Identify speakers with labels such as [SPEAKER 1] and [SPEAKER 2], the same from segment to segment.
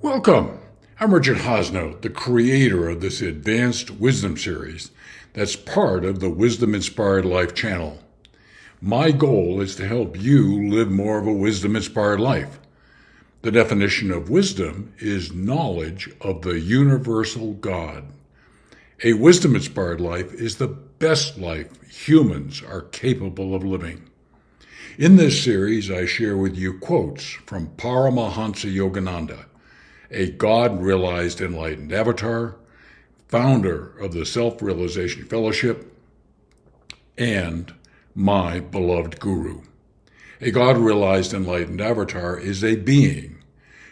[SPEAKER 1] Welcome. I'm Richard HAASNOOT, the creator of this advanced wisdom series that's part of the Wisdom Inspired Life channel. My goal is to help you live more of a wisdom-inspired life. The definition of wisdom is knowledge of the universal God. A wisdom-inspired life is the best life humans are capable of living. In this series, I share with you quotes from Paramahansa Yogananda, a God-realized enlightened avatar, founder of the Sefl Realization Fellowship, and my beloved guru. A God-realized enlightened avatar is a being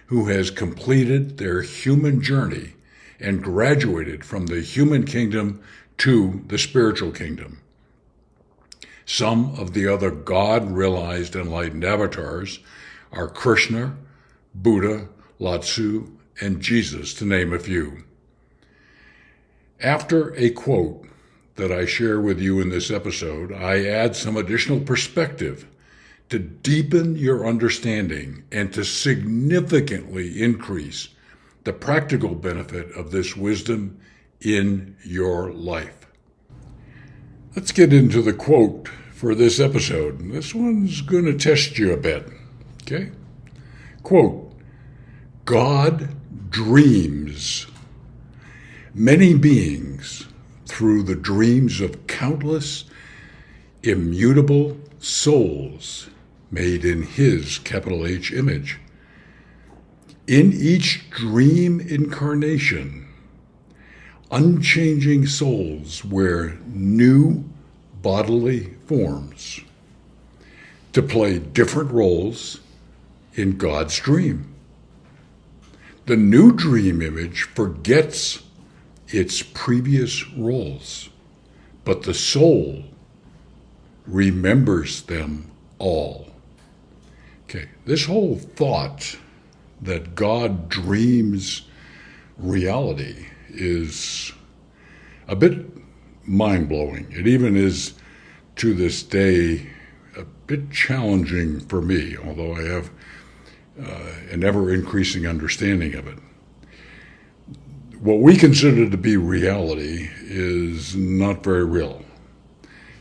[SPEAKER 1] who has completed their human journey and graduated from the human kingdom to the spiritual kingdom. Some of the other God-realized enlightened avatars are Krishna, Buddha, Lao Tzu, and Jesus, to name a few. After a quote that I share with you in this episode, I add some additional perspective to deepen your understanding and to significantly increase the practical benefit of this wisdom in your life. Let's get into the quote for this episode. This one's going to test you a bit. Okay? Quote, God dreams. Many beings, through the dreams of countless immutable souls made in His, capital H, image. In each dream incarnation, unchanging souls wear new bodily forms to play different roles in God's dream. The new dream image forgets its previous roles, but the soul remembers them all. Okay, this whole thought that God dreams reality is a bit mind-blowing. It even is, to this day, a bit challenging for me, although I have an ever-increasing understanding of it. What we consider to be reality is not very real.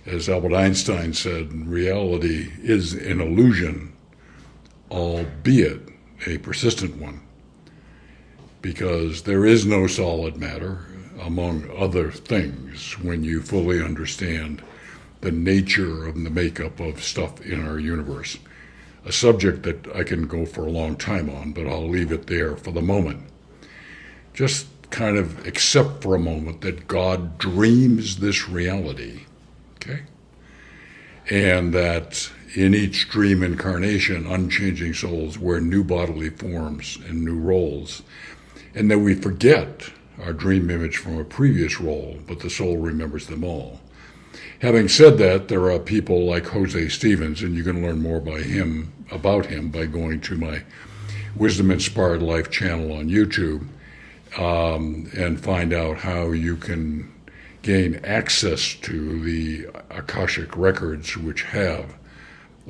[SPEAKER 1] As Albert Einstein said, reality is an illusion, albeit a persistent one, because there is no solid matter, among other things, when you fully understand the nature of the makeup of stuff in our universe. A subject that I can go for a long time on, but I'll leave it there for the moment. Just kind of accept for a moment that God dreams this reality, okay? And that in each dream incarnation, unchanging souls wear new bodily forms and new roles, and that we forget our dream image from a previous role, but the soul remembers them all. Having said that, there are people like Jose Stevens, and you can learn more about him by going to my Wisdom Inspired Life channel on YouTube and find out how you can gain access to the Akashic records, which have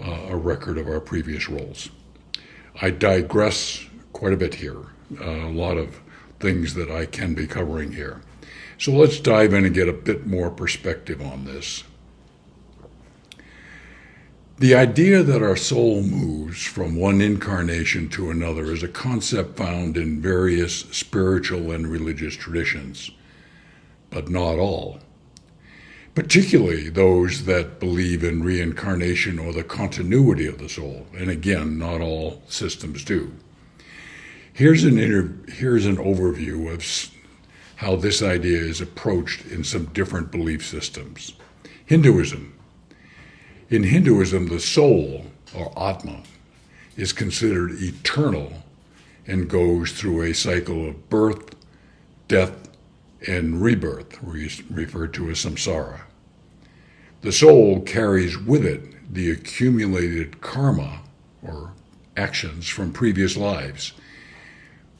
[SPEAKER 1] a record of our previous roles. I digress quite a bit here, a lot of things that I can be covering here. So let's dive in and get a bit more perspective on this. The idea that our soul moves from one incarnation to another is a concept found in various spiritual and religious traditions, but not all, particularly those that believe in reincarnation or the continuity of the soul. And again, not all systems do. Here's an overview of how this idea is approached in some different belief systems. Hinduism. In Hinduism, the soul, or Atma, is considered eternal and goes through a cycle of birth, death, and rebirth, referred to as samsara. The soul carries with it the accumulated karma, or actions from previous lives,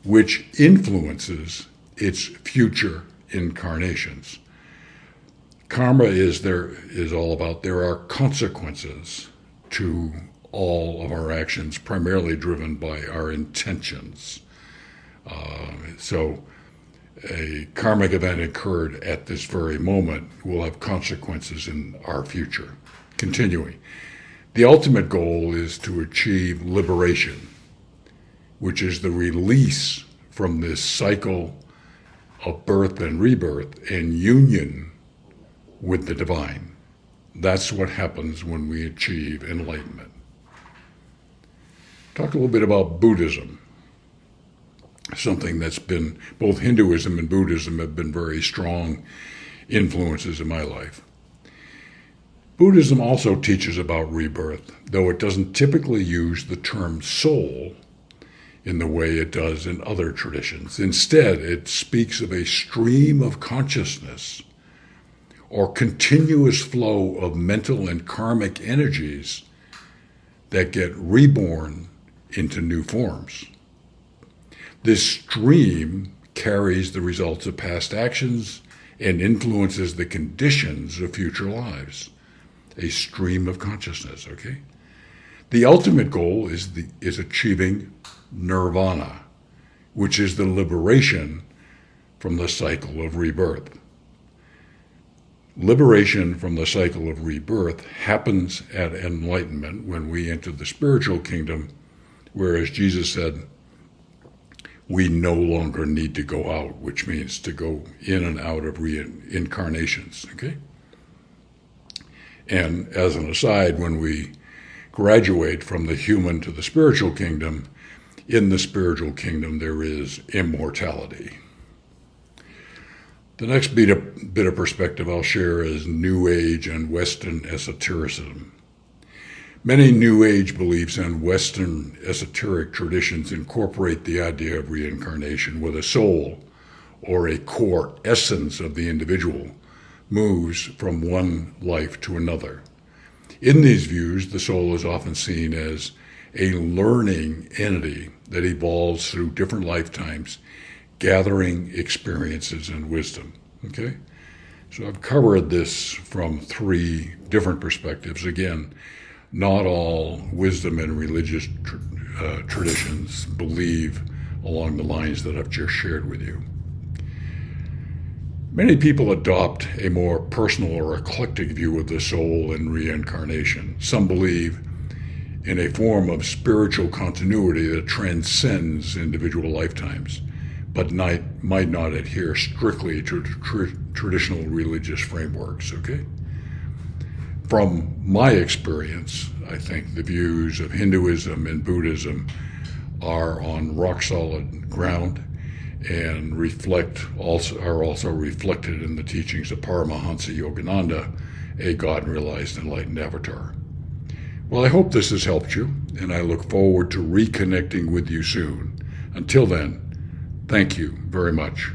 [SPEAKER 1] which influences its future incarnations. Karma is all about there are consequences to all of our actions, primarily driven by our intentions. So a karmic event occurred at this very moment will have consequences in our future. Continuing. The ultimate goal is to achieve liberation, which is the release from this cycle of birth and rebirth and union with the divine. That's what happens when we achieve enlightenment. Talk a little bit about Buddhism, something that's been, both Hinduism and Buddhism have been very strong influences in my life. Buddhism also teaches about rebirth, though it doesn't typically use the term soul in the way it does in other traditions. Instead, it speaks of a stream of consciousness or continuous flow of mental and karmic energies that get reborn into new forms. This stream carries the results of past actions and influences the conditions of future lives. A stream of consciousness, okay? The ultimate goal is achieving nirvana, which is the liberation from the cycle of rebirth. Liberation from the cycle of rebirth happens at enlightenment when we enter the spiritual kingdom, whereas Jesus said, we no longer need to go out, which means to go in and out of reincarnations, okay? And as an aside, when we graduate from the human to the spiritual kingdom, in the spiritual kingdom there is immortality. The next bit of perspective I'll share is New Age and Western esotericism. Many New Age beliefs and Western esoteric traditions incorporate the idea of reincarnation, where the soul, or a core essence of the individual, moves from one life to another. In these views, the soul is often seen as a learning entity that evolves through different lifetimes, gathering experiences and wisdom. Okay? So I've covered this from 3 different perspectives. Again, not all wisdom and religious traditions believe along the lines that I've just shared with you. Many people adopt a more personal or eclectic view of the soul and reincarnation. Some believe in a form of spiritual continuity that transcends individual lifetimes, but might not adhere strictly to traditional religious frameworks, okay? From my experience, I think the views of Hinduism and Buddhism are on rock-solid ground and are also reflected in the teachings of Paramahansa Yogananda, a God-realized enlightened avatar. Well, I hope this has helped you, and I look forward to reconnecting with you soon. Until then, thank you very much.